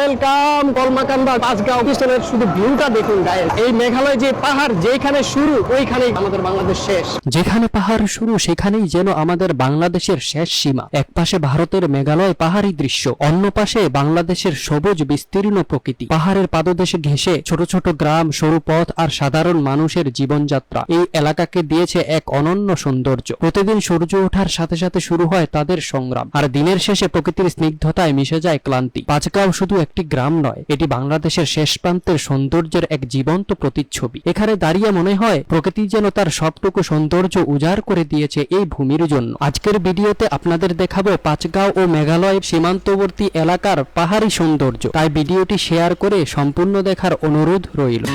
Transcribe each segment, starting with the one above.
Welcome Kalmakanda Panchgaon পিছনের শুধু ভিউটা দেখুন গাইস। এই মেঘালয় যে পাহাড় যেখানে শুরু ওইখানেই আমাদের বাংলাদেশ শেষ। যেখানে পাহাড় শুরু সেখানেই যেন আমাদের বাংলাদেশের শেষ সীমা। এক পাশে ভারতের মেঘালয় পাহাড়ি দৃশ্য, অন্য পাশে বাংলাদেশের সবুজ বিস্তীর্ণ প্রকৃতি। পাহাড়ের পাদদেশে ঘেঁষে ছোট ছোট গ্রাম, সরু পথ আর সাধারণ মানুষের জীবনযাত্রা এই এলাকাকে দিয়েছে এক অনন্য সৌন্দর্য। প্রতিদিন সূর্য ওঠার সাথে সাথে শুরু হয় তাদের সংগ্রাম, আর দিনের শেষে প্রকৃতির স্নিগ্ধতায় মিশে যায় ক্লান্তি। পাঁচগাঁও শুধু একটি গ্রাম নয়, এটি বাংলাদেশের শেষ প্রান্তের সৌন্দর্যের এক জীবন্ত প্রতিচ্ছবি। এখানে দাঁড়িয়ে মনে হয় প্রকৃতি যেন তার সবটুকু সৌন্দর্য উজাড় করে দিয়েছে এই ভূমির জন্য। আজকের ভিডিওতে আপনাদের দেখাবো পাঁচগাঁও ও মেঘালয় সীমান্তবর্তী এলাকার পাহাড়ি সৌন্দর্য, তাই ভিডিওটি শেয়ার করে সম্পূর্ণ দেখার অনুরোধ রইল।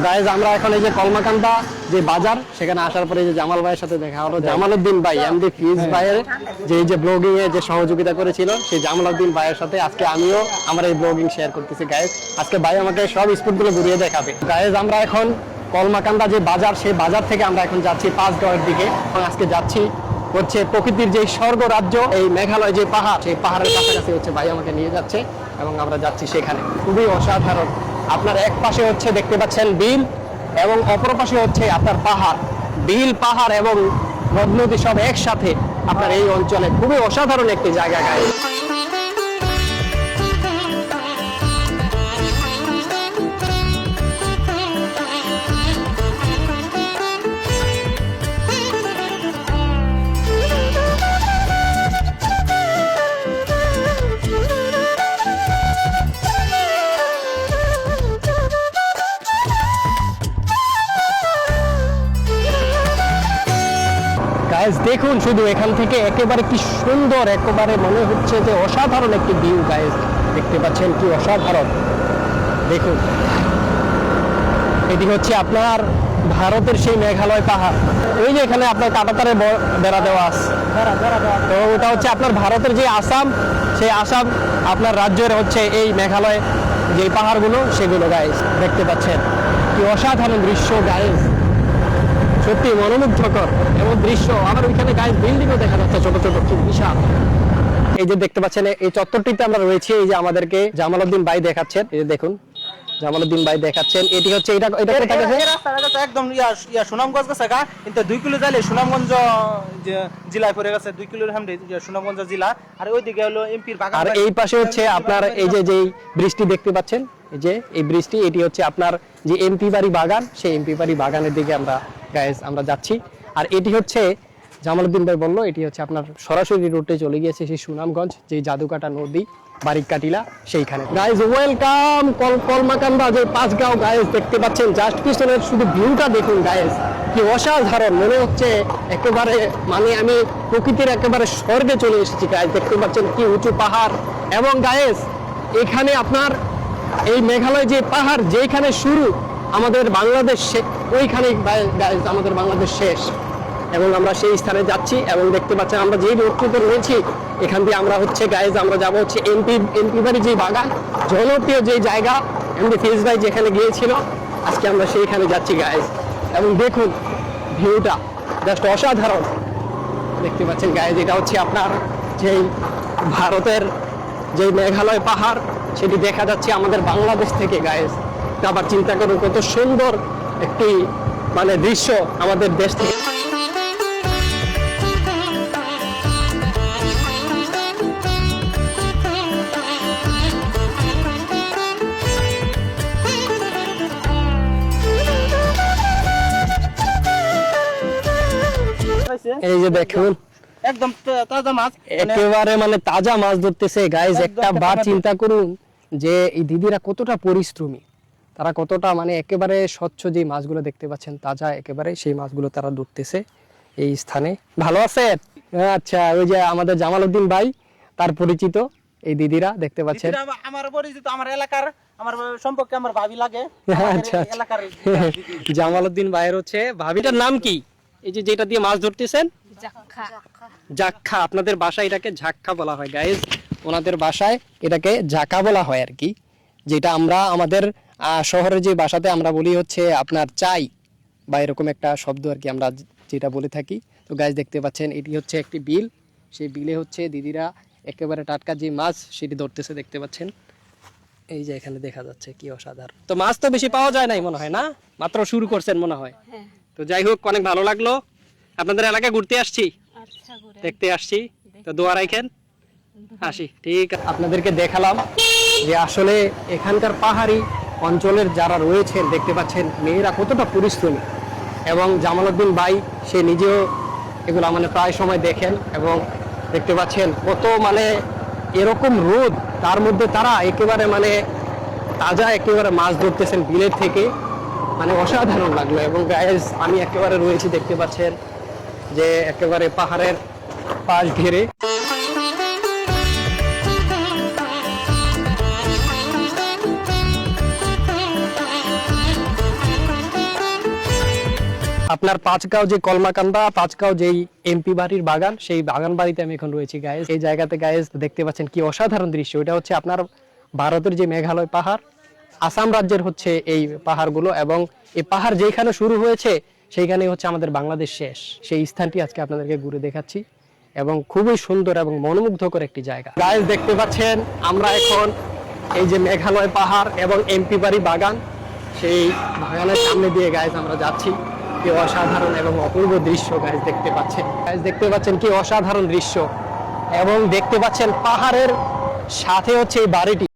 গাইজ আমরা এখন এই যে কলমাকান্দা যে বাজার সেখানে আসার পরে যে জামাল ভাইয়ের সাথে দেখা হলো। জামালউদ্দিন ভাই এমডি ফিজ ভাইয়ের যে এই যে ব্লগিং এ যে সহযোগিতা করেছিল সেই জামালউদ্দিন ভাইয়ের সাথে আজকে আমিও আমার এই ব্লগিং শেয়ার করতেছি গাইজ। আজকে ভাই আমাকে সব স্পটগুলো ঘুরিয়ে দেখাবে। গাইজ আমরা এখন কলমাকান্দা যে বাজার সেই বাজার থেকে আমরা এখন যাচ্ছি পাঁচগাঁওয়ের দিকে এবং আজকে যাচ্ছি হচ্ছে প্রকৃতির যে স্বর্গ রাজ্য এই মেঘালয় যে পাহাড় সেই পাহাড়ের কাছাকাছি হচ্ছে ভাই আমাকে নিয়ে যাচ্ছে এবং আমরা যাচ্ছি সেখানে। খুবই অসাধারণ। আপনার এক পাশে হচ্ছে দেখতে পাচ্ছেন বিল এবং অপর পাশে হচ্ছে আপনার পাহাড়। বিল, পাহাড় এবং নদ নদী সব একসাথে আপনার এই অঞ্চলে খুবই অসাধারণ একটি জায়গা গায়ে। দেখুন শুধু এখান থেকে একেবারে কি সুন্দর, একেবারে মনে হচ্ছে যে অসাধারণ একটি ভিউ গাইজ। দেখতে পাচ্ছেন কি অসাধারণ। দেখুন এটি হচ্ছে আপনার ভারতের সেই মেঘালয় পাহাড়। ওই যে এখানে আপনার কাঁটাতারে বেড়া দেওয়া আছে, তো ওটা হচ্ছে আপনার ভারতের যে আসাম, সেই আসাম আপনার রাজ্যের হচ্ছে এই মেঘালয় যে পাহাড়গুলো সেগুলো গাইজ। দেখতে পাচ্ছেন কি অসাধারণ দৃশ্য গাইজ, সত্যি মনোমুগ্ধকর এমন দৃশ্য। আমার ওইখানে গাইজ বিল্ডিংও দেখা যাচ্ছে ছোট ছোট, কি বিশাল। এই যে দেখতে পাচ্ছেন এই চত্বরটিতে আমরা রয়েছি, এই যে আমাদেরকে জামালউদ্দিন ভাই দেখাচ্ছেন। এই যে দেখুন জামালউদ্দিন ভাই দেখাচ্ছেন। এটি হচ্ছে এটা কোথা গেছে? এই রাস্তাটা একদম সুনামগঞ্জ গেছে গা, কিন্তু 2 কিলো যাইলে সুনামগঞ্জ জেলায় পড়ে গেছে। 2 কিলোর সামনে সুনামগঞ্জ জেলা, আর ওইদিকে হলো এমপির বাগান। আর এই পাশে হচ্ছে আপনার এই যে যেই বৃষ্টি দেখতে পাচ্ছেন, এই যে এই বৃষ্টি, এটি হচ্ছে আপনার যে এমপি বাড়ি বাগান, সেই এমপি বাড়ি বাগানের দিকে আমরা গাইস আমরা যাচ্ছি। আর এটি হচ্ছে জামালউদ্দিন ভাই বললো এটি হচ্ছে আপনার সরাসরি রুটে চলে গিয়েছে সেই সুনামগঞ্জ যে জাদুকাটা নদী বারিকাটিলা সেইখানে। গাইস ওয়েলকাম কলমাকান্দা যে পাঁচগাঁও গাইস। দেখতে পাচ্ছেন জাস্ট পিছনের শুধু ভিউটা দেখুন গাইস, কি অসাধারণ। মনে হচ্ছে একেবারে মানে আমি প্রকৃতির একেবারে স্বর্গে চলে এসেছি গাইস। দেখতে পাচ্ছেন কি উঁচু পাহাড় এবং গাইস এখানে আপনার এই মেঘালয় যে পাহাড় যেখানে শুরু আমাদের বাংলাদেশ ওইখানে গাইস আমাদের বাংলাদেশ শেষ এবং আমরা সেই স্থানে যাচ্ছি। এবং দেখতে পাচ্ছেন আমরা যেই রোডটিতে রয়েছি এখান দিয়ে আমরা হচ্ছে গাইজ আমরা যাবো হচ্ছে এমপি বাড়ি যে বাগান, জনপ্রিয় যে জায়গা এমডি ফিজ ভাই যেখানে গিয়েছিল, আজকে আমরা সেইখানে যাচ্ছি গাইজ। এবং দেখুন ভিউটা জাস্ট অসাধারণ। দেখতে পাচ্ছেন গাইজ এটা হচ্ছে আপনার যেই ভারতের যে মেঘালয় পাহাড় সেটি দেখা যাচ্ছে আমাদের বাংলাদেশ থেকে গাইজ। আবার চিন্তা করুন কত সুন্দর একটি মানে দৃশ্য আমাদের দেশ থেকে। এই যে দেখুন একদম তাজা মাছ, একেবারে মানে তাজা মাছ ধরতেছে গাইজ। একটা বার চিন্তা করুন যে এই দিদিরা কতটা পরিশ্রমী, তারা কতটা মানে একেবারে স্বচ্ছ যে মাছগুলো দেখতে পাচ্ছেন তাজা একেবারে সেই মাছগুলো তারা ধরতেছে এই স্থানে। ভালো আছেন? আচ্ছা, ওই যে আমাদের জামালউদ্দিন ভাই তার পরিচিত এই দিদিরা দেখতে পাচ্ছেন। আমার পরিচিত, আমার এলাকার, আমার সম্পর্কে আমার ভাবি লাগে। আচ্ছা এলাকার জামালউদ্দিন ভাইয়ের হচ্ছে ভাবিটার নাম কি? এই যে যেটা দিয়ে মাছ ধরতেছেন জাক্খা। আপনাদের বাসায় এটাকে ঝাক্কা বলা হয় গাইজ, ওনাদের বাসায় এটাকে ঝাঁকা বলা হয় আর কি। যেটা আমরা আমাদের শহরের যে বাসাতে আমরা বলি হচ্ছে আপনার চাই বা এরকম একটা শব্দ আর কি আমরা যেটা বলে থাকি। তো গাইজ দেখতে পাচ্ছেন এটি হচ্ছে একটি বিল, সেই বিলে হচ্ছে দিদিরা একেবারে টাটকা যে মাছ সেটি ধরতেছে, দেখতে পাচ্ছেন। এই যে এখানে দেখা যাচ্ছে, কি অসাধারণ। তো মাছ তো বেশি পাওয়া যায় নাই মনে হয়, না মাত্র শুরু করছেন মনে হয়। তো যাই হোক, অনেক ভালো লাগলো, আপনাদের এলাকায় ঘুরতে আসছি, দেখতে আসছি। তো দোয়া রাখেন, আসি। ঠিক আছে, আপনাদেরকে দেখালাম যে আসলে এখানকার পাহাড়ি অঞ্চলের যারা রয়েছেন, দেখতে পাচ্ছেন মেয়েরা কতটা পরিশ্রমী। এবং জামালউদ্দিন ভাই সে নিজেও এগুলো মানে প্রায় সময় দেখেন, এবং দেখতে পাচ্ছেন কত মানে এরকম রোদ, তার মধ্যে তারা একেবারে মানে তাজা একেবারে মাছ ধরতেছেন বিলের থেকে, মানে অসাধারণ লাগলো। এবং গাইস আমি একেবারে রয়েছি, দেখতে পাচ্ছেন যে একেবারে পাহাড়ের পাশ ঘেরে। আপনার পাঁচগাঁও যে কলমাকান্দা, পাঁচগাঁও যেই এমপি বাড়ির বাগান, সেই বাগান বাড়িতে আমি এখন রয়েছি গাইস। এই জায়গাতে গাইস দেখতে পাচ্ছেন কি অসাধারণ দৃশ্য। এটা হচ্ছে আপনার ভারতের যে মেঘালয় পাহাড়, আসাম রাজ্যের হচ্ছে এই পাহাড়গুলো, এবং এই পাহাড় যেখানে শুরু হয়েছে সেইখানে হচ্ছে আমাদের বাংলাদেশ শেষ। সেই স্থানটি আজকে আপনাদেরকে ঘুরে দেখাচ্ছি, এবং খুবই সুন্দর এবং মনোমুগ্ধকর একটি জায়গা। গাইস দেখতে পাচ্ছেন আমরা এখন এই যে মেঘালয় পাহাড় এবং এমপি বাড়ি বাগান, সেই বাগানের সামনে দিয়ে গাইস আমরা যাচ্ছি। কি অসাধারণ এবং অপূর্ব দৃশ্য গাইস দেখতে পাচ্ছেন। গাইস দেখতে পাচ্ছেন কি অসাধারণ দৃশ্য, এবং দেখতে পাচ্ছেন পাহাড়ের সাথে হচ্ছে এই বাড়িটি।